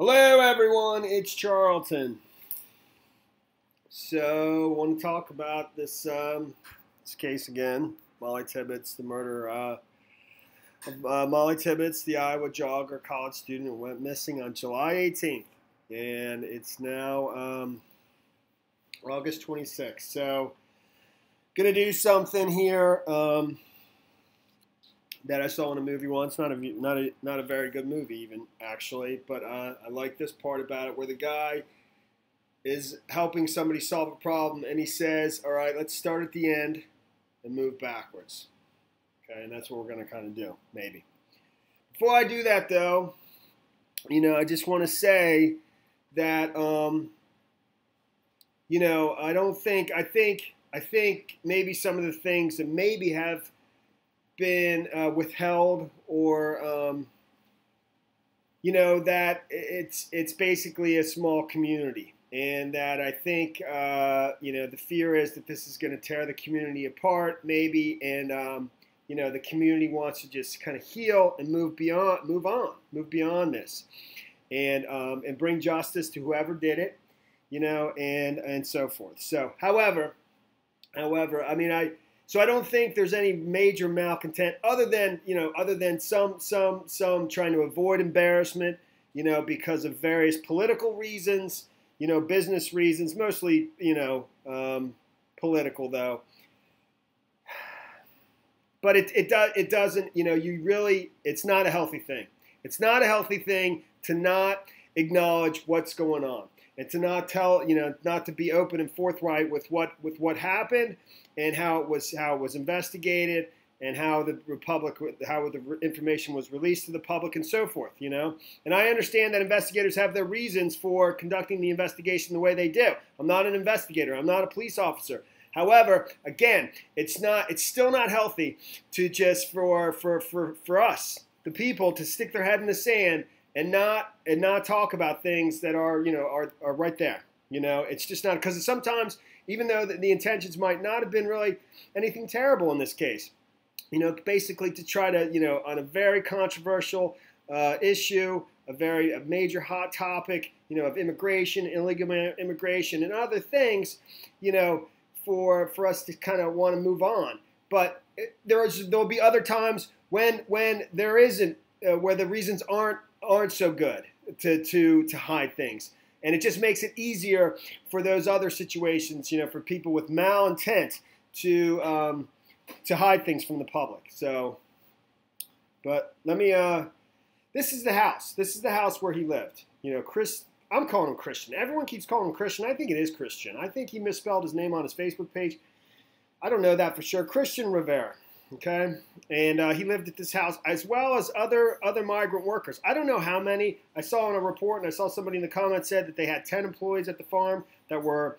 Hello everyone, it's Charlton. So, I want to talk about this case again. Mollie Tibbetts, the murder of Mollie Tibbetts, the Iowa jogger, college student who went missing on July 18th. And it's now August 26th. So, going to do something here that I saw in a movie once. Not a very good movie even, actually. But I like this part about it where the guy is helping somebody solve a problem, and he says, all right, let's start at the end and move backwards. Okay, and that's what we're going to kind of do, maybe. Before I do that, though, I just want to say that, I think maybe some of the things that maybe have been withheld, or that it's basically a small community, and that I think the fear is that this is going to tear the community apart, maybe, and the community wants to just kind of heal and move beyond this, and bring justice to whoever did it, and so forth. So, however, So I don't think there's any major malcontent other than some trying to avoid embarrassment, because of various political reasons, business reasons, mostly, political though. But it doesn't, it's not a healthy thing. It's not a healthy thing to not acknowledge what's going on, and to not tell, not to be open and forthright with what happened, and how it was investigated, and how the information was released to the public, and so forth. And I understand that investigators have their reasons for conducting the investigation the way they do. I'm not an investigator. I'm not a police officer. However, again, it's still not healthy to just for us, the people, to stick their head in the sand and not talk about things that are right there. It's just not, because sometimes, even though the intentions might not have been really anything terrible in this case, basically to try to, on a very controversial issue, a major hot topic, of immigration, illegal immigration, and other things, for us to kind of want to move on. But there'll be other times when there isn't, where the reasons aren't so good to hide things. And it just makes it easier for those other situations, for people with malintent to hide things from the public. So, but let me, this is the house. This is the house where he lived. I'm calling him Christian. Everyone keeps calling him Christian. I think it is Christian. I think he misspelled his name on his Facebook page. I don't know that for sure. Cristhian Rivera. Okay, and he lived at this house, as well as other migrant workers. I don't know how many. I saw in a report, and I saw somebody in the comments said that they had 10 employees at the farm that were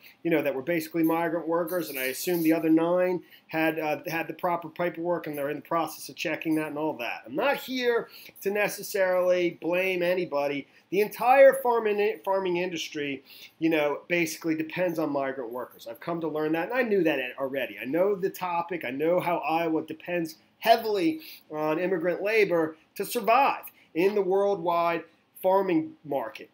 basically migrant workers, and I assume the other 9 had the proper paperwork, and they're in the process of checking that and all that. I'm not here to necessarily blame anybody. The entire farming industry, basically depends on migrant workers. I've come to learn that, and I knew that already. I know the topic. I know how Iowa depends heavily on immigrant labor to survive in the worldwide farming market.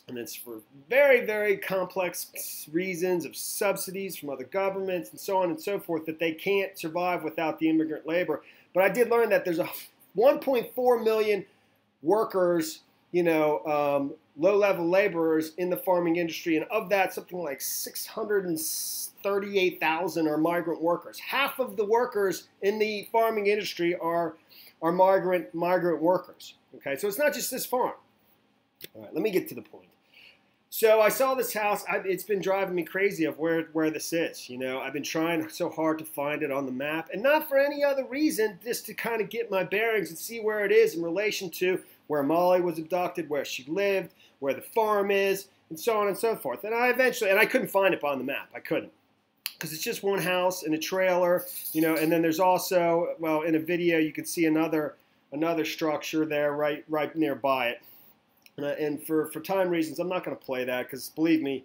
And it's for very, very complex reasons of subsidies from other governments and so on and so forth, that they can't survive without the immigrant labor. But I did learn that there's a 1.4 million workers, low-level laborers in the farming industry, and of that, something like 638,000 are migrant workers. Half of the workers in the farming industry are migrant workers. Okay, so it's not just this farm. All right, let me get to the point. So I saw this house. It's been driving me crazy of where this is. I've been trying so hard to find it on the map, and not for any other reason, just to kind of get my bearings and see where it is in relation to where Mollie was abducted, where she lived, where the farm is, and so on and so forth. And I couldn't find it on the map. I couldn't, because it's just one house and a trailer, and then there's also, well, in a video you can see another structure there right nearby it. And for time reasons, I'm not going to play that, because believe me,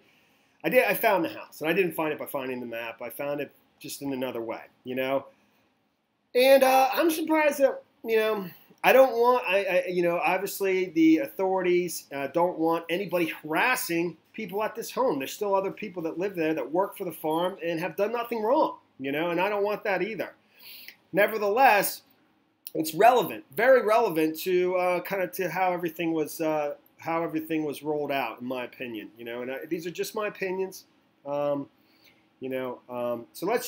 I found the house, and I didn't find it by finding the map. I found it just in another way, And I'm surprised that, I don't want, obviously the authorities don't want anybody harassing people at this home. There's still other people that live there that work for the farm and have done nothing wrong, and I don't want that either. Nevertheless, it's relevant, very relevant to kind of to how everything was rolled out, in my opinion. And these are just my opinions. So let's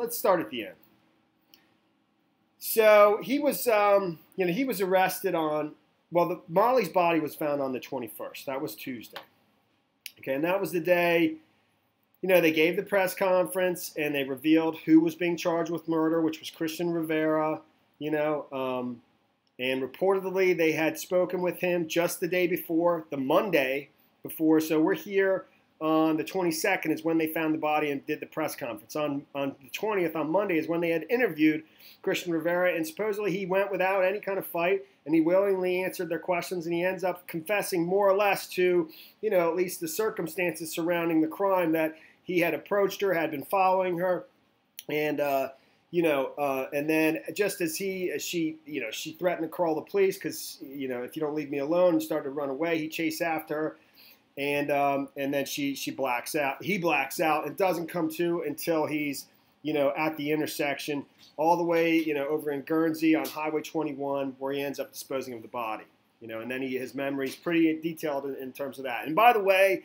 start at the end. So he was, he was arrested on. Well, Mollie's body was found on the 21st. That was Tuesday. Okay, and that was the day. They gave the press conference and they revealed who was being charged with murder, which was Cristhian Rivera. And reportedly they had spoken with him just the day before, the Monday before. So we're here on the 22nd is when they found the body and did the press conference. On the 20th, on Monday, is when they had interviewed Cristhian Rivera, and supposedly he went without any kind of fight, and he willingly answered their questions, and he ends up confessing more or less to, at least the circumstances surrounding the crime, that he had approached her, had been following her, and and then just as she threatened to call the police because, if you don't leave me alone, and started to run away, he chased after her. And then she blacks out. He blacks out and doesn't come to until he's, at the intersection all the way, over in Guernsey on Highway 21, where he ends up disposing of the body. And then his memory's pretty detailed in terms of that. And by the way,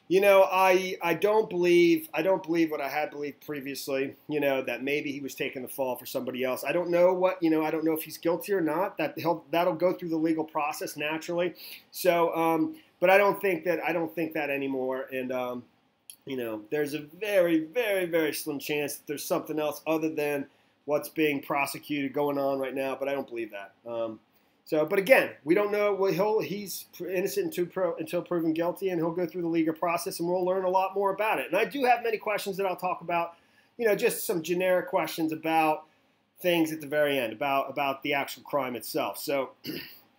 I don't believe what I had believed previously, that maybe he was taking the fall for somebody else. I don't know I don't know if he's guilty or not. That'll go through the legal process naturally. So, but I don't think that anymore. And, there's a very, very, very slim chance that there's something else other than what's being prosecuted going on right now. But I don't believe that. But again, we don't know. He's innocent until proven guilty, and he'll go through the legal process, and we'll learn a lot more about it. And I do have many questions that I'll talk about, just some generic questions about things at the very end, about the actual crime itself. So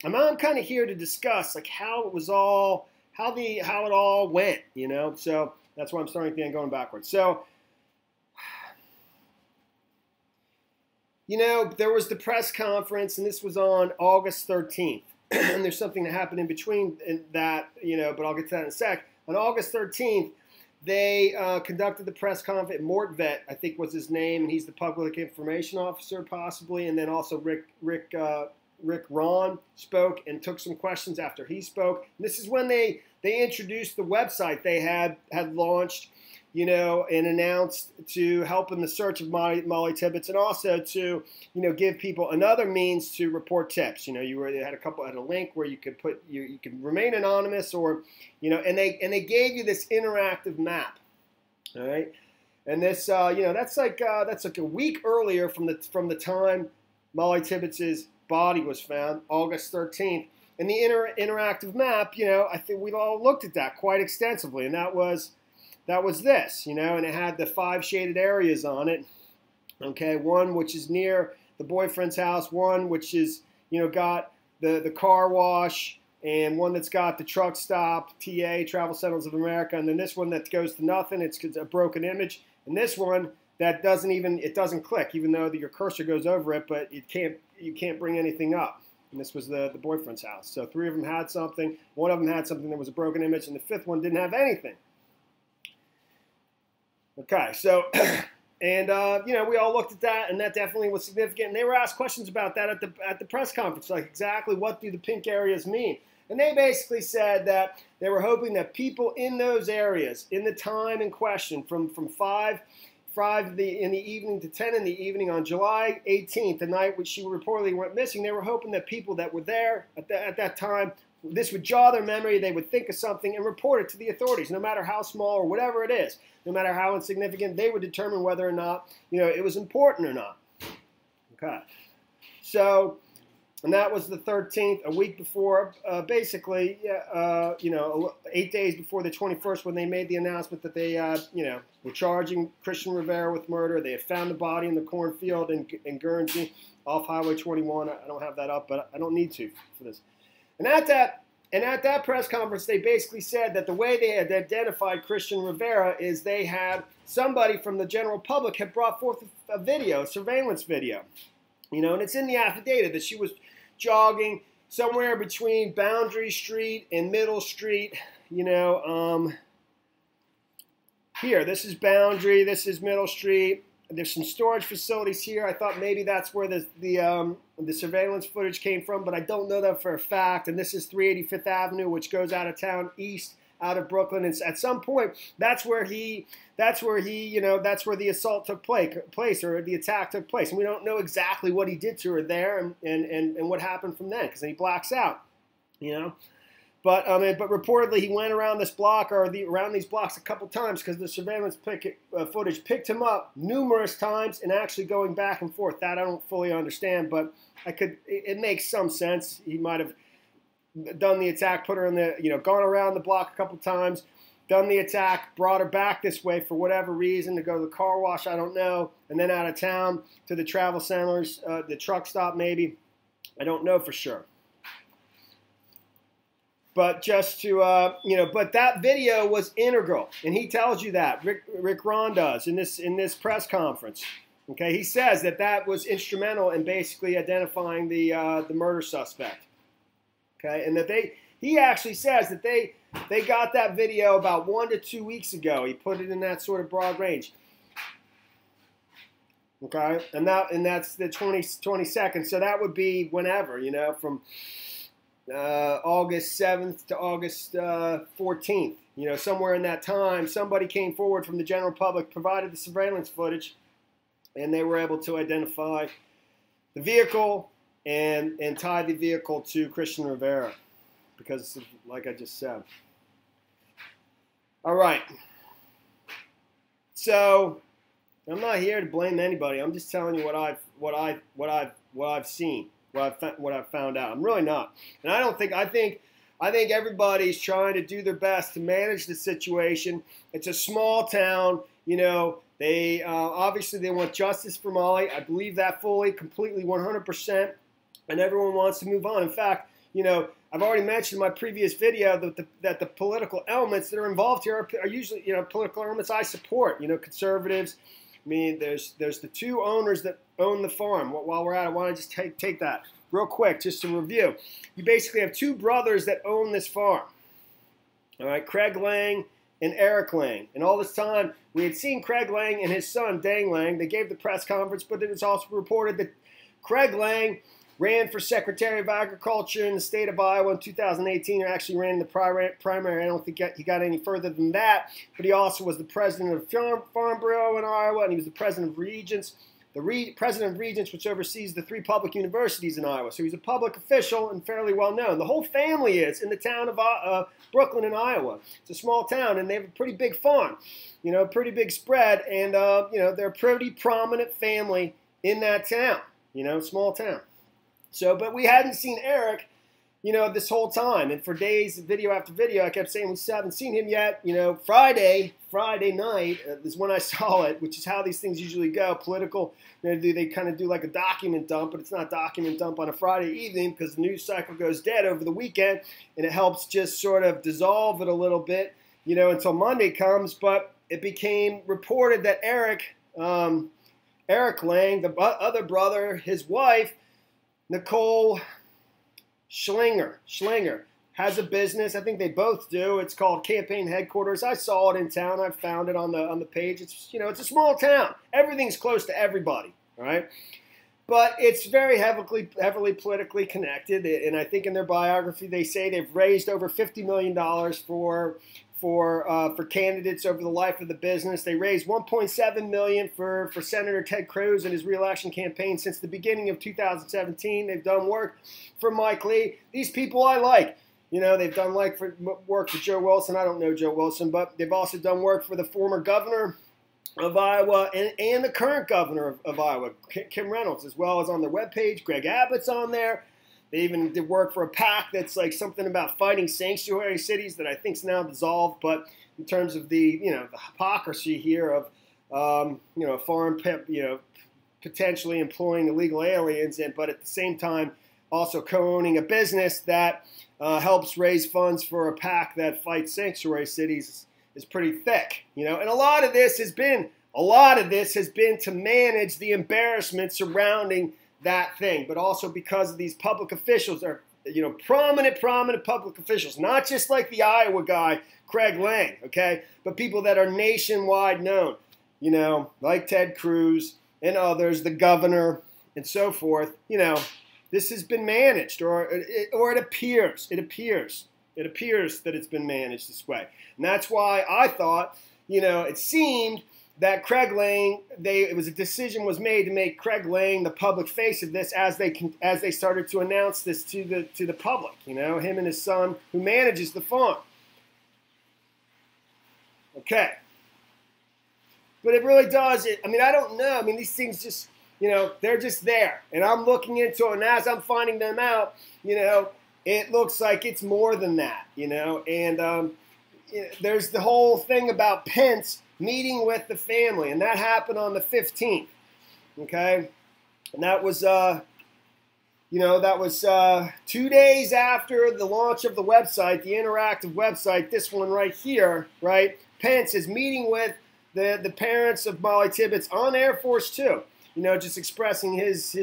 I'm kind of here to discuss how it all went, So that's why I'm starting at the end, going backwards. So, there was the press conference, and this was on August 13th. And there's something that happened in between that, but I'll get to that in a sec. On August 13th, they conducted the press conference. Mortvet, I think, was his name, and he's the public information officer, possibly. And then also Rick Ron spoke and took some questions after he spoke. And this is when they introduced the website they had launched, and announced to help in the search of Mollie Tibbetts, and also to, give people another means to report tips. They had a link where you could you could remain anonymous, or, and they gave you this interactive map. All right. And this, that's like a week earlier from the time Mollie Tibbetts' body was found, August 13th. And the interactive map, I think we've all looked at that quite extensively, and that was this, and it had the 5 shaded areas on it. Okay, one which is near the boyfriend's house, one which is, got the car wash, and one that's got the truck stop, TA, Travel Centers of America, and then this one that goes to nothing, it's a broken image, and this one that doesn't click, even though your cursor goes over it, but you can't bring anything up. And this was the boyfriend's house. So 3 of them had something. One of them had something that was a broken image, and the 5th one didn't have anything. Okay, so, and, we all looked at that, and that definitely was significant. And they were asked questions about that at the press conference, like exactly what do the pink areas mean? And they basically said that they were hoping that people in those areas, in the time in question, from 5 in the evening to 10 in the evening on July 18th, the night which she reportedly went missing, they were hoping that people that were there at that time, this would jog their memory, they would think of something and report it to the authorities, no matter how small or whatever it is, no matter how insignificant, they would determine whether or not, it was important or not. Okay. So, and that was the 13th, a week before, basically, 8 days before the 21st, when they made the announcement that they, were charging Cristhian Rivera with murder. They had found the body in the cornfield in Guernsey off Highway 21. I don't have that up, but I don't need to for this. And at that press conference, they basically said that the way they had identified Cristhian Rivera is they had somebody from the general public had brought forth a video, a surveillance video. and it's in the affidavit that she was jogging somewhere between Boundary Street and Middle Street. Here, this is Boundary, this is Middle Street. There's some storage facilities here. I thought maybe that's where the surveillance footage came from, but I don't know that for a fact. And this is 385th Avenue, which goes out of town east, out of Brooklyn. And at some point, that's where the assault took place, or the attack took place. And we don't know exactly what he did to her there and what happened from then, because then he blacks out, But reportedly he went around this block around these blocks a couple times, because the surveillance footage picked him up numerous times and actually going back and forth. That I don't fully understand, but it makes some sense. He might have done the attack, put her in gone around the block a couple times, done the attack, brought her back this way for whatever reason to go to the car wash, I don't know, and then out of town to the travel centers, the truck stop maybe. I don't know for sure. But just to, but that video was integral, and he tells you that. Rick Ron does in this press conference. Okay, he says that was instrumental in basically identifying the murder suspect. Okay, and that he actually says that they got that video about 1 to 2 weeks ago. He put it in that sort of broad range. Okay, and that's the 22nd. So that would be whenever, from August 7th to August 14th. Somewhere in that time, somebody came forward from the general public, provided the surveillance footage, and they were able to identify the vehicle and tie the vehicle to Cristhian Rivera, because, like I just said. All right. So I'm not here to blame anybody. I'm just telling you what I've seen. What I've found out. I'm really not. And I think everybody's trying to do their best to manage the situation. It's a small town, they obviously they want justice for Mollie. I believe that fully, completely, 100%. And everyone wants to move on. In fact, I've already mentioned in my previous video that the political elements that are involved here are usually, political elements I support, conservatives. I mean, there's the two owners that own the farm. While we're at it, I want to just take that real quick, just to review. You basically have two brothers that own this farm. All right, Craig Lang and Eric Lang. And all this time, we had seen Craig Lang and his son, Dang Lang. They gave the press conference, but it was also reported that Craig Lang ran for Secretary of Agriculture in the state of Iowa in 2018, and actually ran in the primary. I don't think he got any further than that, but he also was the president of Farm Bureau in Iowa, and he was the president of Regents, president of Regents, which oversees the 3 public universities in Iowa. So he's a public official and fairly well known. The whole family is in the town of Brooklyn in Iowa. It's a small town, and they have a pretty big farm, pretty big spread, and they're a pretty prominent family in that town, small town. So, but we hadn't seen Eric, this whole time. And for days, video after video, I kept saying we haven't seen him yet. Friday night is when I saw it, which is how these things usually go. Political, they kind of do like a document dump, but it's not document dump on a Friday evening because the news cycle goes dead over the weekend, and it helps just sort of dissolve it a little bit, until Monday comes. But it became reported that Eric Lang, the other brother, his wife, Nicole Schlinger has a business. I think they both do. It's called Campaign Headquarters. I saw it in town. I found it on the page. It's it's a small town. Everything's close to everybody, all right? But it's very heavily politically connected. And I think in their biography they say they've raised over $50 million for candidates over the life of the business. They raised $1.7 million for Senator Ted Cruz in his re-election campaign since the beginning of 2017. They've done work for Mike Lee. These people I like. They've done work for Joe Wilson. I don't know Joe Wilson, but they've also done work for the former governor of Iowa and the current governor of Iowa, Kim Reynolds, as well as on their webpage. Greg Abbott's on there. They even did work for a PAC that's like something about fighting sanctuary cities that I think's now dissolved. But in terms of the hypocrisy here of a foreign potentially employing illegal aliens, but at the same time also co-owning a business that helps raise funds for a PAC that fights sanctuary cities is pretty thick. And a lot of this has been to manage the embarrassment surrounding that thing, but also because of these public officials are, prominent public officials, not just like the Iowa guy, Craig Lang, okay, but people that are nationwide known, like Ted Cruz and others, the governor and so forth. This has been managed, or it appears that it's been managed this way. And that's why I thought, it seemed that Craig Lang, a decision was made to make Craig Lang the public face of this as they started to announce this to the public. Him and his son, who manages the farm. Okay, but it really does. I don't know. These things just, they're just there, and I'm looking into it, and as I'm finding them out, it looks like it's more than that. And there's the whole thing about Pence meeting with the family, and that happened on the 15th, okay? And that was, 2 days after the launch of the website, the interactive website, this one right here, right? Pence is meeting with the parents of Mollie Tibbetts on Air Force Two, just expressing his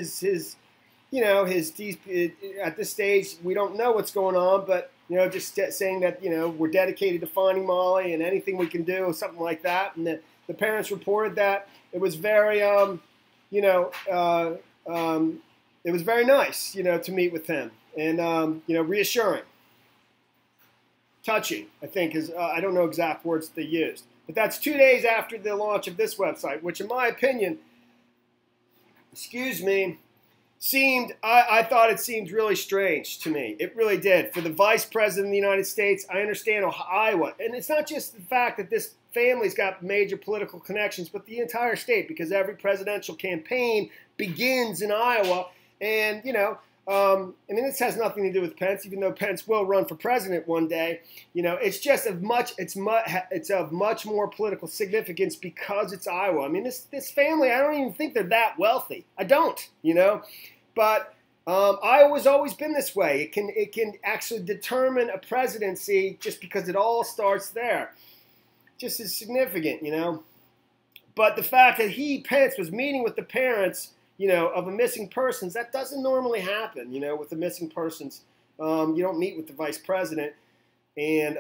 at this stage, we don't know what's going on, but just saying that, we're dedicated to finding Mollie and anything we can do, something like that. And the parents reported that it was very, it was very nice, to meet with him and, reassuring. Touching, I think, is, I don't know exact words they used. But that's 2 days after the launch of this website, which in my opinion, I thought it seemed really strange to me. It really did. For the vice president of the United States, I understand Iowa. And it's not just the fact that this family's got major political connections, but the entire state, because every presidential campaign begins in Iowa. And, this has nothing to do with Pence, even though Pence will run for president one day. It's just it's of much more political significance because it's Iowa. This family, I don't even think they're that wealthy. I don't, But Iowa's always been this way. It can actually determine a presidency just because it all starts there. Just as significant, But the fact that Pence, was meeting with the parents, of a missing persons, that doesn't normally happen, with the missing persons. You don't meet with the vice president. And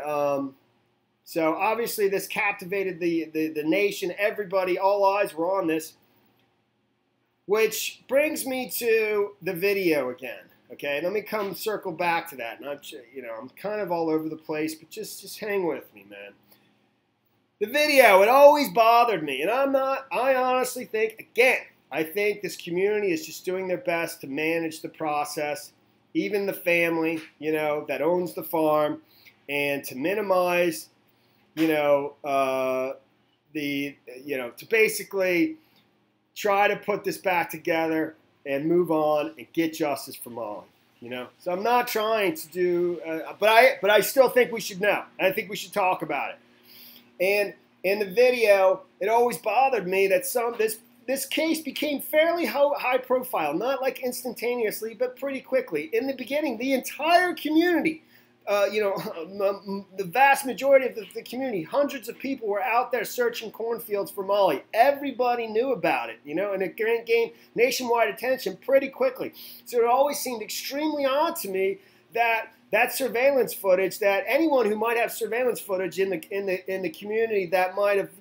so obviously this captivated the nation. Everybody, all eyes were on this. Which brings me to the video again. Okay, let me circle back to that. And I'm kind of all over the place, but just hang with me, man. The video, it always bothered me. And I honestly think, again, I think this community is just doing their best to manage the process, even the family, that owns the farm, and to minimize, to basically try to put this back together and move on and get justice for Mollie. So I'm not trying to do, but I still think we should know. I think we should talk about it. And in the video, it always bothered me that this case became fairly high profile, not like instantaneously, but pretty quickly. In the beginning, the entire community, the vast majority of the community, hundreds of people were out there searching cornfields for Mollie. Everybody knew about it, and it gained nationwide attention pretty quickly. So it always seemed extremely odd to me that surveillance footage, that anyone who might have surveillance footage in the community that might have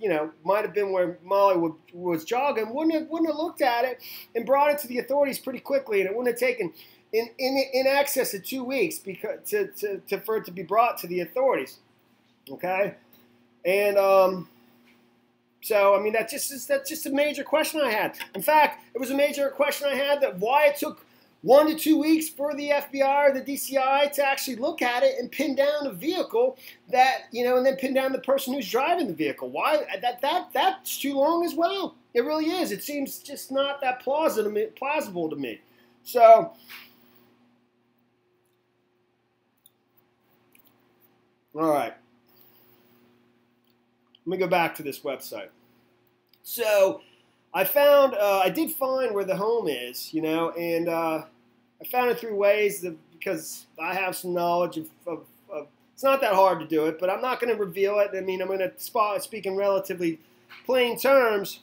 been where Mollie was jogging, wouldn't have looked at it and brought it to the authorities pretty quickly, and it wouldn't have taken in excess of 2 weeks for it to be brought to the authorities. Okay, and so that's just a major question I had. In fact, it was a major question I had, that why it took 1 to 2 weeks for the FBI or the DCI to actually look at it and pin down a vehicle that, and then pin down the person who's driving the vehicle. Why? That's too long as well. It really is. It seems just not that plausible to me. So, all right. Let me go back to this website. So, I did find where the home is, and I found it through ways because I have some knowledge of it's not that hard to do it, but I'm not going to reveal it. I'm going to speak in relatively plain terms.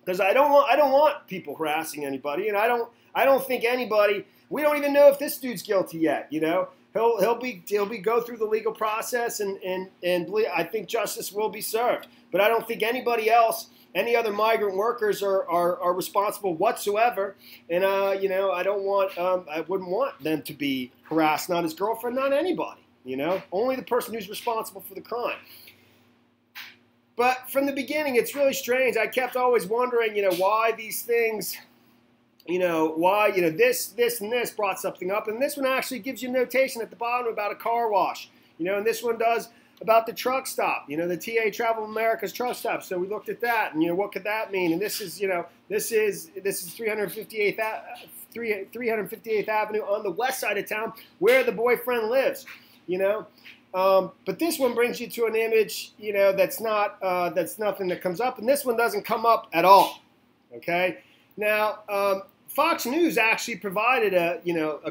because I don't want people harassing anybody, and I don't think anybody. We don't even know if this dude's guilty yet. You know, he'll be go through the legal process, and I think justice will be served. But I don't think anybody else, any other migrant workers are responsible whatsoever. And you know, I wouldn't want them to be harassed. Not his girlfriend, not anybody. You know, only the person who's responsible for the crime. But from the beginning, it's really strange. I kept always wondering, you know, why these things, you know, why, you know, this, and this brought something up. And this one actually gives you a notation at the bottom about a car wash, you know, and this one does about the truck stop, you know, the TA Travel America's truck stop. So we looked at that, and, you know, what could that mean? And this is, you know, this is 358th Avenue on the west side of town where the boyfriend lives, you know. But this one brings you to an image, you know, that's nothing that comes up, and this one doesn't come up at all. Okay. Now, Fox News actually provided a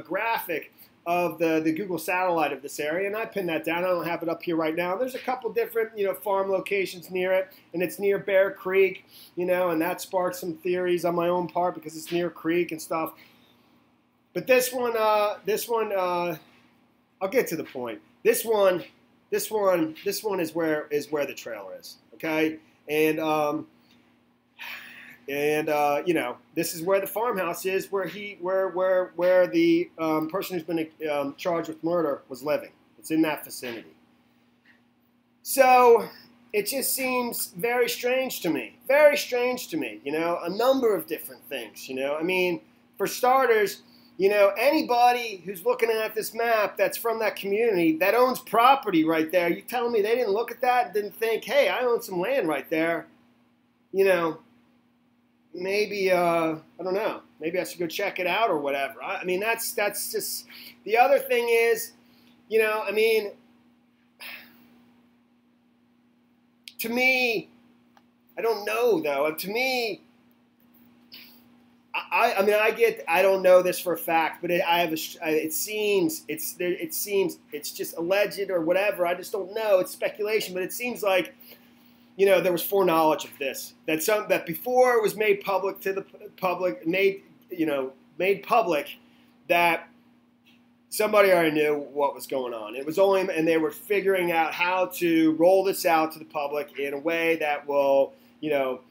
graphic of the Google satellite of this area, and I pinned that down. I don't have it up here right now. There's a couple different, you know, farm locations near it, and it's near Bear Creek, you know, and that sparked some theories on my own part because it's near creek and stuff. But this one, I'll get to the point. This one is where the trailer is, okay? And you know, this is where the farmhouse is, where the person who's been charged with murder was living. It's in that vicinity. So it just seems very strange to me. Very strange to me. You know, a number of different things. You know, I mean, for starters, you know, anybody who's looking at this map that's from that community that owns property right there, you telling me they didn't look at that and didn't think, hey, I own some land right there, you know, maybe, I don't know, maybe I should go check it out or whatever. I mean, that's just, the other thing is, you know, I mean, to me, I don't know though, to me, I don't know this for a fact, but it seems it's just alleged or whatever. I just don't know. It's speculation, but it seems like, you know, there was foreknowledge of this, that before it was made public to the public, made public, that somebody already knew what was going on. It was only, and they were figuring out how to roll this out to the public in a way that will, you know,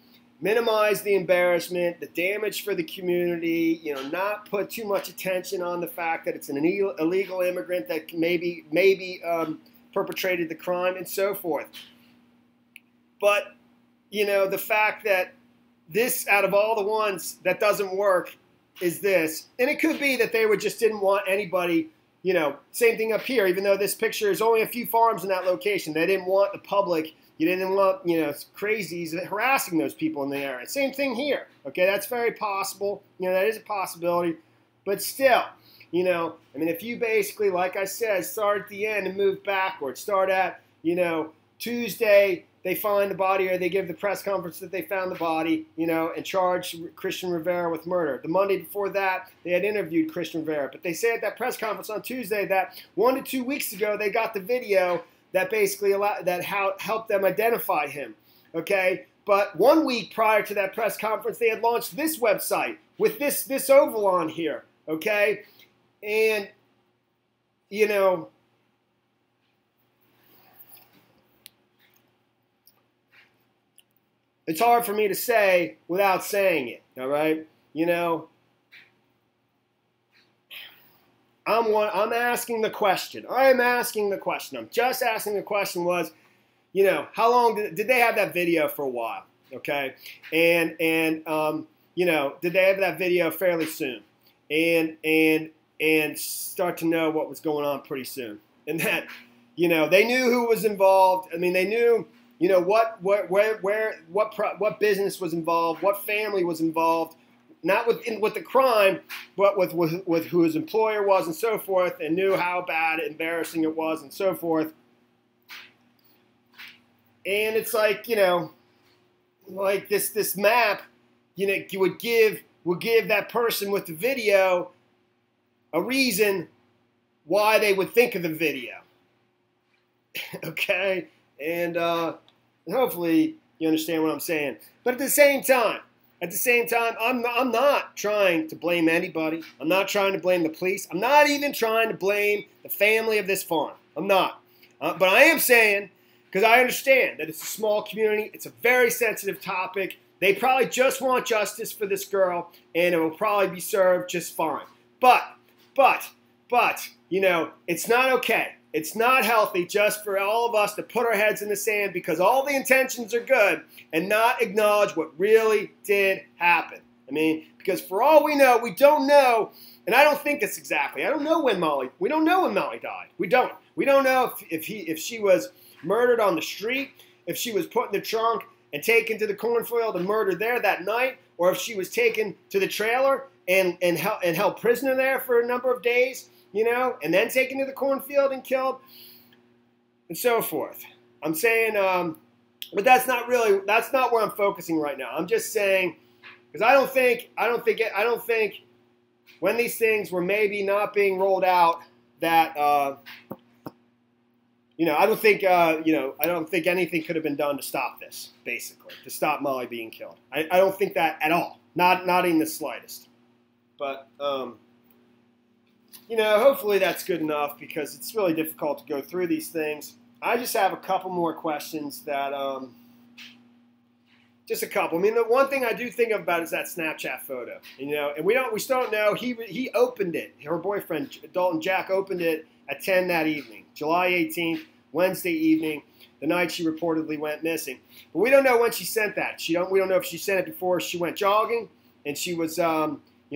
minimize the embarrassment, the damage for the community, you know, not put too much attention on the fact that it's an illegal immigrant that maybe perpetrated the crime and so forth. But, you know, the fact that this, out of all the ones that doesn't work, is this. And it could be that they just didn't want anybody, you know, same thing up here, even though this picture is only a few farms in that location. They didn't want the public, you didn't want, you know, crazies harassing those people in the area. Same thing here. Okay, that's very possible. You know, that is a possibility. But still, you know, I mean, if you basically, like I said, start at the end and move backwards, start at, you know, Tuesday, they find the body, or they give the press conference that they found the body, you know, and charge Cristhian Rivera with murder. The Monday before that, they had interviewed Cristhian Rivera. But they say at that press conference on Tuesday that 1 to 2 weeks ago, they got the video that basically helped them identify him, okay? But 1 week prior to that press conference, they had launched this website with this oval on here, okay? And, you know, it's hard for me to say without saying it, all right? You know, I'm asking the question. I'm asking the question. I'm just asking the question was, you know, how long did they have that video for a while? Okay. And you know, did they have that video fairly soon? And start to know what was going on pretty soon. And that, you know, they knew who was involved. I mean, they knew, you know, what business was involved, what family was involved. Not with the crime, but with who his employer was and so forth, and knew how bad, embarrassing it was and so forth. And it's like, you know, like this map, you know, would give that person with the video a reason why they would think of the video. Okay, and hopefully you understand what I'm saying. But at the same time, At the same time, I'm not trying to blame anybody. I'm not trying to blame the police. I'm not even trying to blame the family of this farm. I'm not. But I am saying, because I understand that it's a small community, it's a very sensitive topic. They probably just want justice for this girl, and it will probably be served just fine. But, you know, it's not okay. It's not healthy just for all of us to put our heads in the sand because all the intentions are good and not acknowledge what really did happen. I mean, because for all we know, we don't know, and I don't think this exactly. I don't know when we don't know when Mollie died. We don't. We don't know if she was murdered on the street, if she was put in the trunk and taken to the cornfield and murdered there that night, or if she was taken to the trailer and held prisoner there for a number of days, you know, and then taken to the cornfield and killed, and so forth. I'm saying, but that's not where I'm focusing right now. I'm just saying, because I don't think when these things were maybe not being rolled out that, you know, I don't think anything could have been done to stop this, basically, to stop Mollie being killed. I don't think that at all, not in the slightest. But, you know, hopefully that's good enough because it's really difficult to go through these things. I just have a couple more questions that, just a couple. I mean, the one thing I do think about is that Snapchat photo, you know, and we still don't know. He opened it. Her boyfriend, Dalton Jack, opened it at 10 that evening, July 18th, Wednesday evening, the night she reportedly went missing. But we don't know when she sent that. We don't know if she sent it before she went jogging and she was, you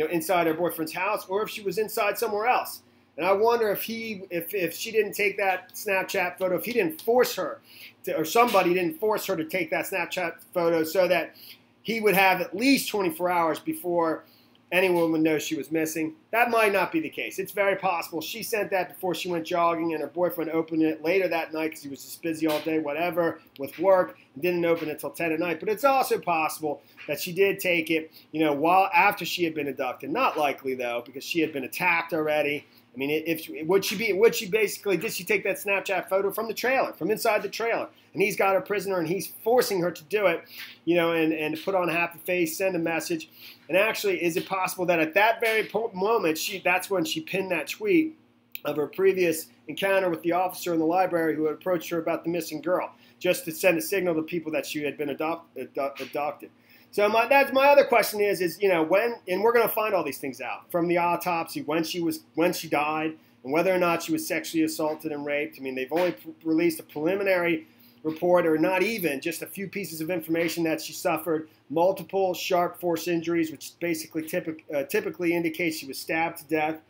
know, inside her boyfriend's house, or if she was inside somewhere else. And I wonder if she didn't take that Snapchat photo, if he didn't force her to, or somebody didn't force her to take that Snapchat photo so that he would have at least 24 hours before anyone would know she was missing. That might not be the case. It's very possible she sent that before she went jogging and her boyfriend opened it later that night because he was just busy all day, whatever, with work, and didn't open it until 10 at night. But it's also possible that she did take it, you know, after she had been abducted. Not likely, though, because she had been attacked already. I mean, did she take that Snapchat photo from the trailer, from inside the trailer? And he's got her prisoner and he's forcing her to do it, you know, and to put on a happy face, send a message. And actually, is it possible that at that very moment, that's when she pinned that tweet of her previous encounter with the officer in the library who had approached her about the missing girl, just to send a signal to people that she had been adopted. So my other question is, you know, when, and we're going to find all these things out from the autopsy, when she died, and whether or not she was sexually assaulted and raped. I mean, they've only released a preliminary report, or not even, just a few pieces of information that she suffered multiple sharp force injuries, which basically typically indicates she was stabbed to death.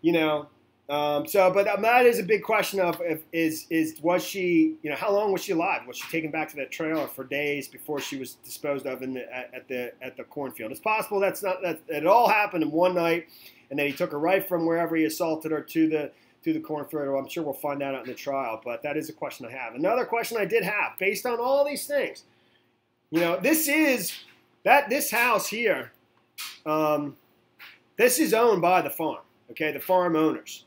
You know, but that is a big question of was she, you know, how long was she alive? Was she taken back to that trailer for days before she was disposed of at the cornfield? It's possible that it all happened in one night, and that he took her right from wherever he assaulted her to the cornfield. Well, I'm sure we'll find that out in the trial, but that is a question I have. Another question I did have, based on all these things, you know, this house here, this is owned by the farm. Okay, the farm owners.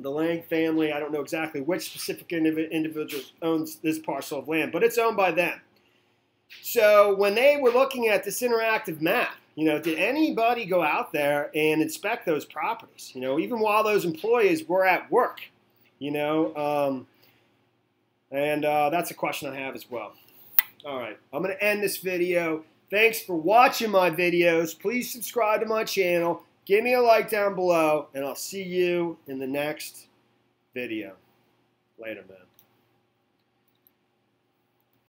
The Lang family, I don't know exactly which specific individual owns this parcel of land, but it's owned by them. So when they were looking at this interactive map, you know, did anybody go out there and inspect those properties? You know, even while those employees were at work, you know, and that's a question I have as well. All right, I'm going to end this video. Thanks for watching my videos. Please subscribe to my channel. Give me a like down below, and I'll see you in the next video. Later, man.